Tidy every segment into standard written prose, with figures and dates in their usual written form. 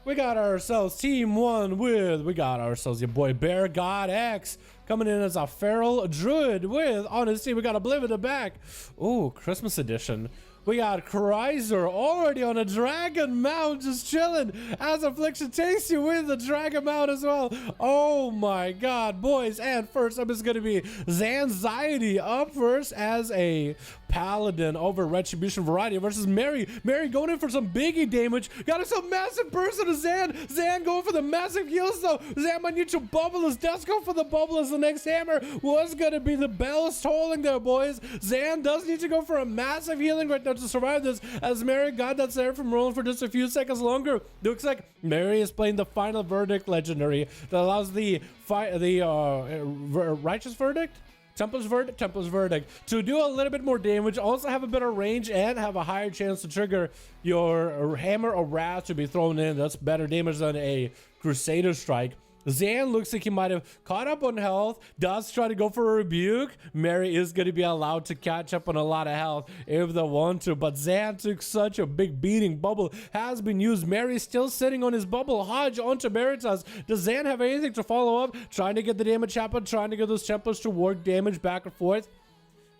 We got ourselves Team 1 with, we got ourselves your boy Bear God X coming in as a feral druid with, on his team, we got Obliv in the back. Ooh, Christmas edition. We got Chrysler already on a dragon mount, just chilling as Affliction takes you with the dragon mount as well. Oh my god, boys. And first up is going to be Zanxiety up first as a paladin over Retribution Variety versus Mary. Mary going in for some biggie damage. Got us a massive burst of Zan. Zan going for the massive heals though. Zan might need to bubble us. Does go for the bubble as the next hammer. Was going to be the bells tolling there, boys. Zan does need to go for a massive healing right now to survive this, as Mary got that Seraphim rolling for just a few seconds longer. Looks like Mary is playing the Final Verdict legendary that allows the Righteous Verdict? Templar's Verdict to do a little bit more damage, also have a better range, and have a higher chance to trigger your Hammer or Wrath to be thrown in. That's better damage than a Crusader Strike. Zan looks like he might have caught up on health, does try to go for a rebuke. Mary is going to be allowed to catch up on a lot of health if they want to, but Zan took such a big beating. Bubble has been used. Mary still sitting on his bubble. Hodge onto Veritas. Does Zan have anything to follow up? Trying to get the damage happen, trying to get those Templars to work damage back and forth.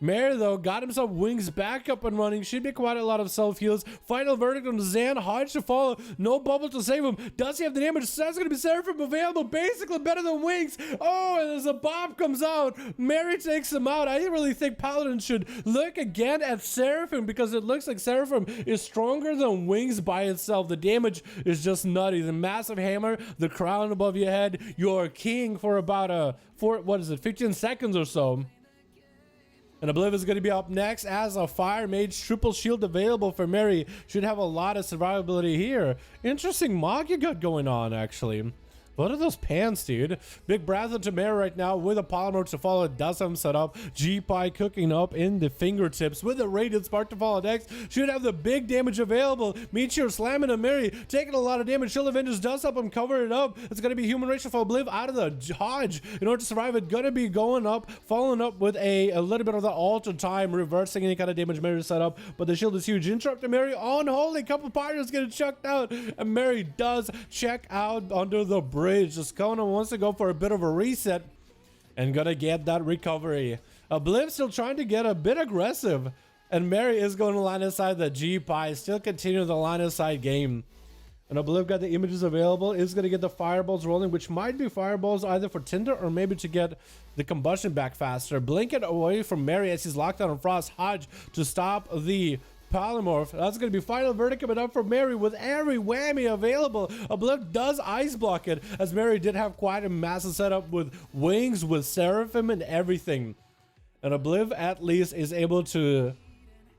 Mary, though, got himself wings back up and running. Should be quite a lot of self-heals. Final Verdict on Zan. Hodge to follow. No bubble to save him. Does he have the damage? That's going to be Seraphim available. Basically better than wings. Oh, and as a bomb comes out, Mary takes him out. I really think Paladin should look again at Seraphim, because it looks like Seraphim is stronger than wings by itself. The damage is just nutty. The massive hammer, the crown above your head. You're king for about 15 seconds or so. And Obliv is going to be up next as a Fire Mage. Triple shield available for Mary. Should have a lot of survivability here. Interesting mock you got going on, actually. What are those pants, dude? Big breath into Mary right now with a polymer to follow. Does have him set up. G-Pie cooking up in the fingertips with a Radiant Spark to follow next. Should have the big damage available. Meteor slamming to Mary. Taking a lot of damage. Shield Avengers does help him cover it up. It's going to be Human Racial for Obliv out of the Hodge. In order to survive it, going to be going up. Following up with a little bit of the alter time. Reversing any kind of damage Mary set up. But the shield is huge. Interrupt to Mary. Unholy. Couple pirates getting chucked out. And Mary does check out under the bridge. Just Kona wants to go for a bit of a reset and gonna get that recovery. Obliv still trying to get a bit aggressive, and Mary is going to line aside the G-Pie, still continue the line aside game. And Obliv got the images available, is going to get the fireballs rolling, which might be fireballs either for Tinder or maybe to get the combustion back faster. Blinking away from Mary as he's locked down on Frost. Hodge to stop the Polymorph. That's going to be Final Verdict coming up for Mary with every whammy available. Obliv does ice block it, as Mary did have quite a massive setup with wings, with Seraphim and everything. And Obliv at least is able to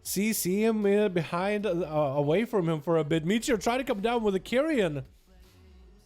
CC him behind, away from him for a bit. Meteor trying to come down with a Kyrian.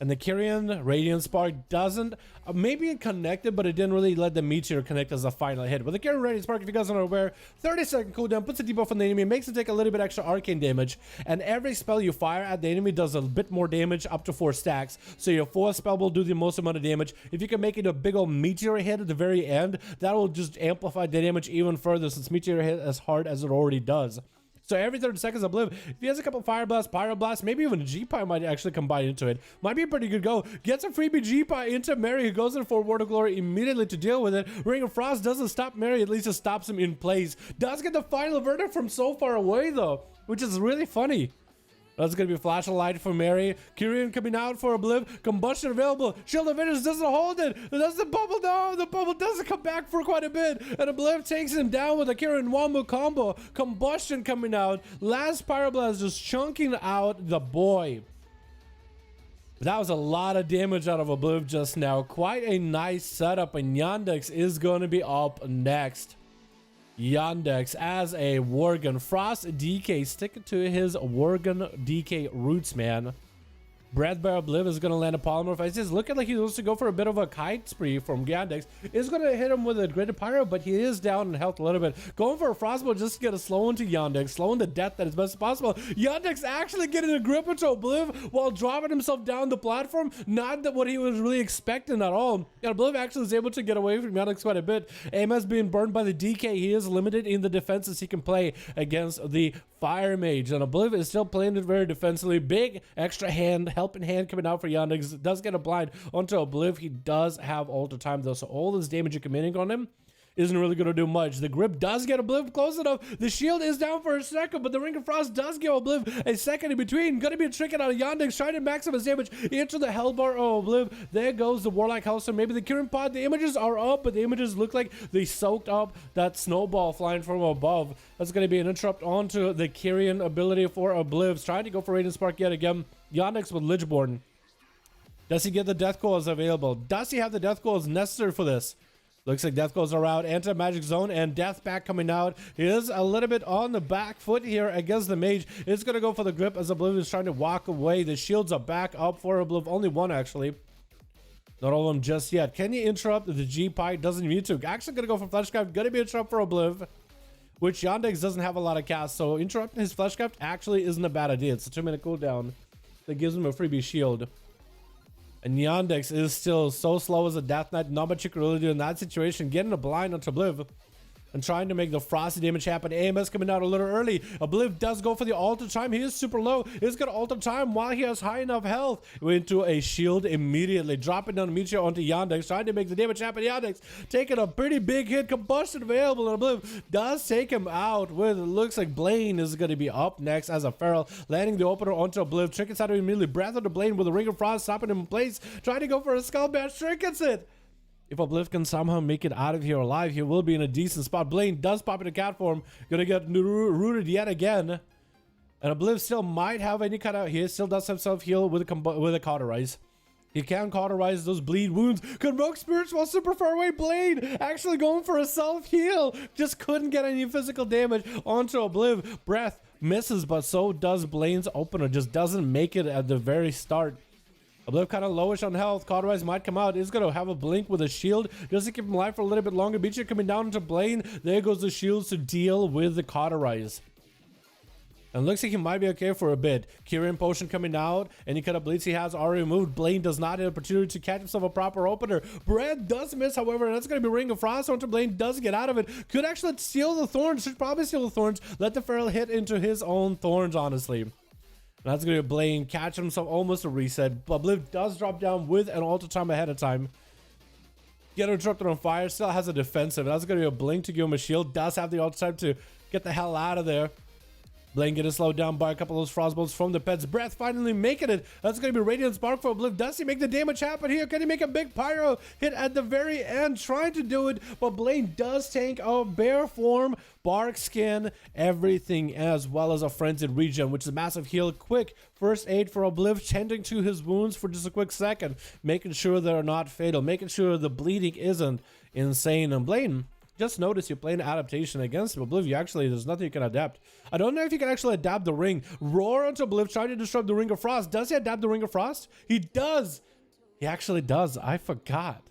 And the Kyrian Radiant Spark doesn't, maybe it connected, but it didn't really let the Meteor connect as a final hit. But the Kyrian Radiant Spark, if you guys aren't aware, 30-second cooldown, puts a debuff on the enemy, makes it take a little bit extra arcane damage, and every spell you fire at the enemy does a bit more damage, up to 4 stacks. So your 4th spell will do the most amount of damage. If you can make it a big old Meteor hit at the very end, that will just amplify the damage even further, since Meteor hit as hard as it already does. So every 30 seconds, Obliv, if he has a couple Fire Blast, Pyro Blast, maybe even a G-Pie might actually combine into it. Might be a pretty good go. Gets a freebie G-Pie into Mary, who goes in for Word of Glory immediately to deal with it. Ring of Frost doesn't stop Mary, at least it stops him in place. Does get the Final Verdict from so far away, though, which is really funny. That's going to be Flash of Light for Mary. Kyrian coming out for Obliv. Combustion available. Shield of Vengeance doesn't hold it. Does the bubble? No, the bubble doesn't come back for quite a bit. And Obliv takes him down with a Kyrian Wombo combo. Combustion coming out. Last Pyroblast just chunking out the boy. That was a lot of damage out of Obliv just now. Quite a nice setup. And Yandex is going to be up next. Yandex as a Worgen. Frost DK, stick to his Worgen DK roots, man. Breath by Obliv is going to land a polymorph. It's just looking like he wants to go for a bit of a kite spree from Yandex. Is going to hit him with a Graded Pyro, but he is down in health a little bit. Going for a Frostbow just to get a slow into Yandex. Slowing the death that is best possible. Yandex actually getting a grip into Obliv while dropping himself down the platform. Not that what he was really expecting at all. And Obliv actually is able to get away from Yandex quite a bit. Aim has been burned by the DK. He is limited in the defenses he can play against the Fire Mage. And Obliv is still playing it very defensively. Big extra hand helping hand coming out for Yandex. Does get a blind onto Obliv. He does have alter time though, so all this damage you're committing on him isn't really going to do much. The grip does get Obliv close enough. The shield is down for a second, but the Ring of Frost does give Obliv a second in between. Going to be a trick out of Yandex, trying to maximize damage into the Hellbar of Obliv. There goes the Warlock Hellstorm. Maybe the Kirin Pod. The images are up, but the images look like they soaked up that snowball flying from above. That's going to be an interrupt onto the Kirin ability for Obliv. Trying to go for Radiant Spark yet again. Yandex with Lichborn. Does he get the Death Coils available? Does he have the Death Coils necessary for this? Looks like Death Coils are out. Anti-magic zone and Death Pack coming out. He is a little bit on the back foot here against the Mage. It's going to go for the grip as Obliv is trying to walk away. The shields are back up for Obliv. Only one, actually. Not all of them just yet. Can you interrupt? The G-Pie doesn't need to. Actually going to go for Fleshcraft. Going to be a interrupt for Obliv, which Yandex doesn't have a lot of cast. So interrupting his Fleshcraft actually isn't a bad idea. It's a 2-minute cooldown that gives him a freebie shield. And Yandex is still so slow as a Death Knight. Not much you can really do in that situation. Getting a blind onto Obliv and trying to make the frosty damage happen. AMS coming out a little early. Obliv does go for the alter time. He is super low. He's got alter time while he has high enough health. Into a shield immediately. Dropping down Meteor onto Yandex. Trying to make the damage happen. Yandex taking a pretty big hit. Combustion available. And Obliv does take him out with, it looks like Blaine is going to be up next as a Feral. Landing the opener onto Obliv. Trinkets out of immediately. Breath onto Blaine with a Ring of Frost. Stopping him in place. Trying to go for a Skull Bash. Trinkets it. If Obliv can somehow make it out of here alive, he will be in a decent spot. Blaine does pop into cat form. Gonna get rooted yet again. And Obliv still might have any kind of... He still does himself heal with a cauterize. He can cauterize those bleed wounds. Convoke Spirits while super far away. Blaine actually going for a self-heal. Just couldn't get any physical damage onto Obliv. Breath misses, but so does Blaine's opener. Just doesn't make it at the very start. Obliv kind of lowish on health. Cauterize might come out. He's going to have a blink with a shield just to keep him alive for a little bit longer. Beecher coming down into Blaine. There goes the shields to deal with the Cauterize. And looks like he might be okay for a bit. Kirin Potion coming out. Any kind of bleeds he has already removed. Blaine does not have an opportunity to catch himself a proper opener. Brad does miss, however, and that's going to be Ring of Frost onto Blaine. Does get out of it. Could actually steal the Thorns. Should probably steal the Thorns. Let the Feral hit into his own Thorns, honestly. And that's going to be Blaine catch himself almost a reset. But Obliv does drop down with an alter time ahead of time. Get interrupted on fire. Still has a defensive. That's going to be a blink to give him a shield. Does have the alter time to get the hell out of there. Blaine getting slowed down by a couple of those frostbolts from the pet's breath. Finally making it. That's going to be Radiant Spark for Obliv. Does he make the damage happen here? Can he make a big pyro hit at the very end? Trying to do it, but Blaine does tank a bear form, bark skin, everything, as well as a frenzied regen, which is a massive heal. Quick first aid for Obliv, tending to his wounds for just a quick second, making sure they're not fatal, making sure the bleeding isn't insane. And Blaine, just notice you're playing adaptation against Obliv. You actually, there's nothing you can adapt. I don't know if you can actually adapt the ring. Roar onto Obliv, trying to disrupt the Ring of Frost. Does he adapt the Ring of Frost? He does. He actually does. I forgot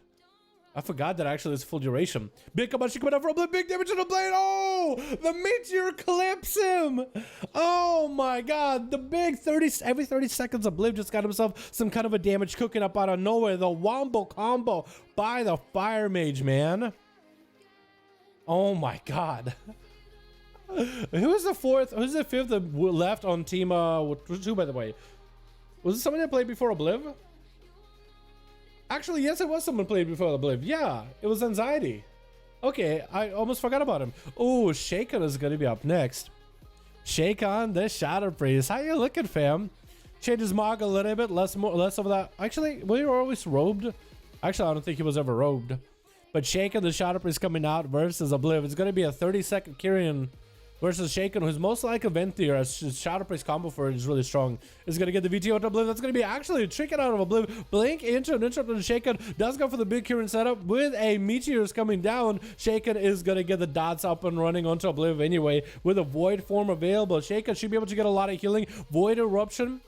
that actually it's full duration. Big combustion coming out for Obliv. Big damage on the blade. Oh, the meteor clips him. Oh my god. The big every 30 seconds Obliv just got himself some kind of a damage cooking up out of nowhere. The wombo combo by the Fire Mage, man. Oh my god. Who's the fourth? Who's the fifth that left on team 2, by the way? Was it somebody that played before Obliv? Actually, yes, it was someone played before Obliv. Yeah, it was Anxiety. Okay, I almost forgot about him. Oh, Shaken is going to be up next. Shake on the Shadow Priest. How you looking, fam? Changes Mog a little bit, less of that. Actually, were you always robed? Actually, I don't think he was ever robed. But Shaken the Shadow Priest coming out versus Obliv. It's going to be a 30-second Kirin versus Shaken, who's most like a Venthyr, as Shadow Priest combo for it is really strong. Is going to get the VTO to Obliv. That's going to be actually a trick out of Obliv. Blink into an interrupt on Shaken. Does go for the big Kirin setup with a Meteors coming down. Shaken is going to get the dots up and running onto Obliv anyway with a Void form available. Shaken should be able to get a lot of healing. Void Eruption.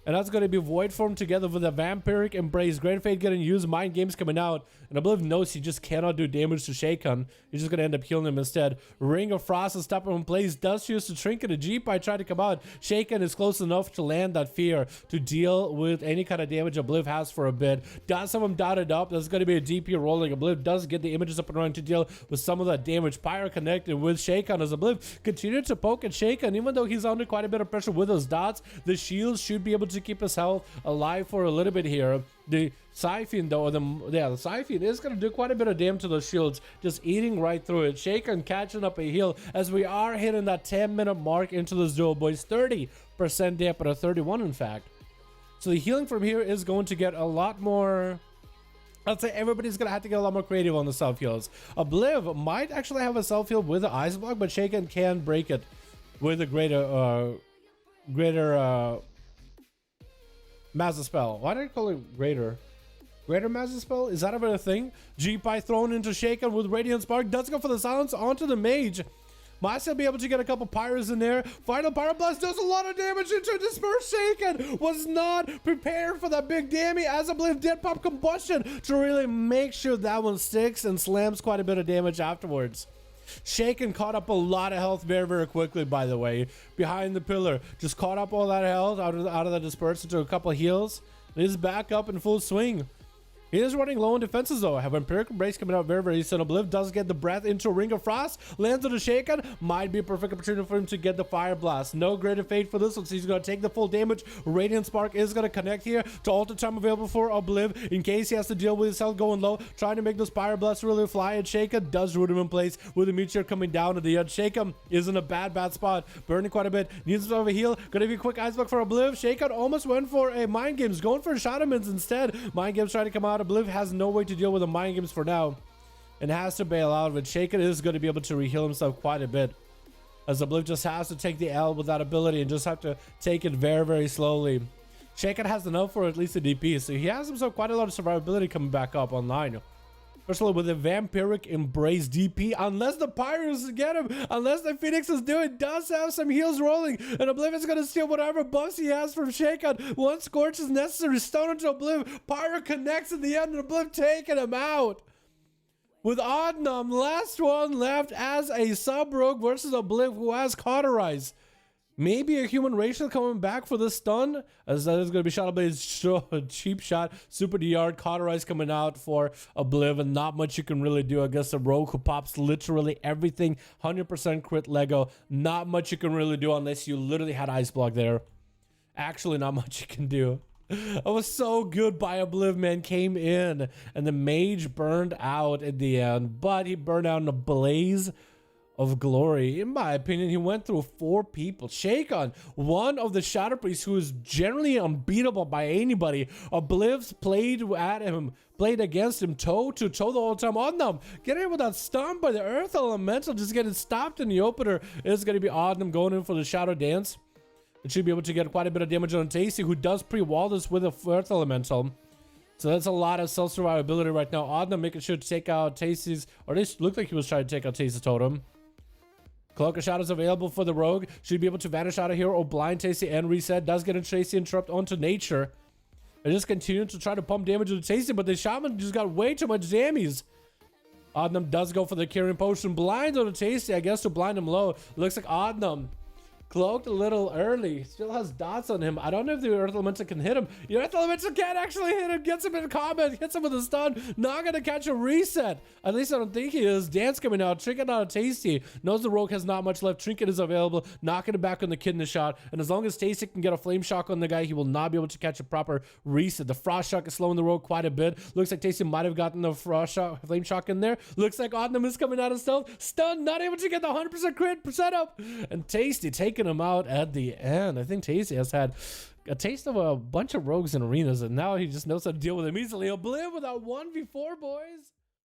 And that's going to be Void form together with a Vampiric Embrace. Great Fate getting used. Mind Games coming out. And Obliv knows he just cannot do damage to Shaken. He's just going to end up healing him instead. Ring of Frost is stopping him in place. Does use the Trinket. A G-Pie try to come out. Shaken is close enough to land that fear to deal with any kind of damage Obliv has for a bit. Does have him dotted up. There's going to be a DP rolling. Obliv does get the images up and running to deal with some of that damage. Pyro connected with Shaken as Obliv continued to poke at Shaken. Even though he's under quite a bit of pressure with those dots, the shields should be able to keep his health alive for a little bit here. The Siphon though, the Siphon is going to do quite a bit of damage to those shields, just eating right through it. Shaken catching up a heal as we are hitting that 10-minute mark into this duel, boys. 30% damage, but a 31 in fact. So the healing from here is going to get a lot more. I'd say everybody's going to have to get a lot more creative on the self-heals. Obliv might actually have a self-heal with the Ice Block, but Shaken can break it with a greater Massive Spell. Why did I call it greater? Greater Massive Spell? Is that ever a thing? G-Pie thrown into Shaken with Radiant Spark. Does go for the silence onto the Mage. Might still be able to get a couple Pyros in there. Final Pyro Blast does a lot of damage into Disperse. Shaken was not prepared for that big damage as Obliv did pop Combustion to really make sure that one sticks and slams quite a bit of damage afterwards. Shaken caught up a lot of health very, very quickly, by the way. Behind the pillar. Just caught up all that health out of the Disperse into a couple of heals. He's back up in full swing. He is running low on defenses though. I have Empiric Embrace coming out very, very soon. Obliv does get the breath into a Ring of Frost. Lands on the Shaken. Might be a perfect opportunity for him to get the Fire Blast. No greater fate for this one, so he's going to take the full damage. Radiant Spark is going to connect here to alter time available for Obliv in case he has to deal with his health going low. Trying to make those Fire Blasts really fly. And Shaken does root him in place with the Meteor coming down at the end. Shaken is in a bad spot. Burning quite a bit. Needs a bit of a heal. Going to be a quick Ice Block for Obliv. Shaken almost went for a Mind Games. Going for Shadowlands instead. Mind Games trying to come out. Obliv has no way to deal with the Mind Games for now and has to bail out of it. Shaken is going to be able to reheal himself quite a bit as Obliv just has to take the L with that ability and just have to take it very, very slowly. Shaken has enough for at least a DP, so he has himself quite a lot of survivability coming back up online. Especially with the Vampiric Embrace DP, unless the Pyros get him, unless the Phoenixes do it, does have some heals rolling, and Obliv is going to steal whatever buffs he has from Shaken. One Scorch is necessary, stone into Obliv, Pyro connects at the end, and Obliv taking him out. With ADDONS, last one left as a sub-rogue versus Obliv who has Cauterize. Maybe a human racial coming back for the stun, as that is going to be Shadowblade cheap shot. Super DR Cauterize coming out for Obliv, and not much you can really do against a rogue who pops literally everything. 100% crit Lego. Not much you can really do unless you literally had Ice Block there. Actually, not much you can do. It was so good by Obliv, man. Came in, and the Mage burned out at the end, but he burned out in a blaze of glory. In my opinion, he went through 4 people. Shaken, one of the Shadow Priests who is generally unbeatable by anybody. Obliv's played at him, played against him toe to toe the whole time. ADDONS getting hit with that stomp by the Earth Elemental, just getting stopped in the opener. It's going to be ADDONS going in for the Shadow Dance. It should be able to get quite a bit of damage on Tasty, who does pre-wall this with a Earth Elemental. So that's a lot of self-survivability right now. ADDONS making sure to take out Tasty's, or at least looked like he was trying to take out Tasty's totem. Cloak of Shadows available for the rogue. Should be able to vanish out of here or blind Tasty and reset. Does get a Tasty interrupt onto nature. And just continue to try to pump damage to the Tasty, but the Shaman just got way too much damage. ADDONS does go for the Curing Potion. Blind on the Tasty, I guess, to blind him low. Looks like ADDONS cloaked a little early. Still has dots on him. I don't know if the Earth Elemental can hit him. The Earth Elemental can't actually hit him. Gets him in combat. Hits him with a stun. Not gonna catch a reset. At least I don't think he is. Dance coming out. Trinket out of Tasty. Knows the rogue has not much left. Trinket is available. Knocking it back on the Kidney Shot. And as long as Tasty can get a Flame Shock on the guy, he will not be able to catch a proper reset. The Frost Shock is slowing the rogue quite a bit. Looks like Tasty might have gotten the Frost Shock, Flame Shock in there. Looks like ADDONS is coming out of stealth. Stun. Not able to get the 100% crit setup. And Tasty taking him out at the end. I think Tasty has had a taste of a bunch of rogues in arenas, and now he just knows how to deal with them easily. Obliv with that 1v4, boys.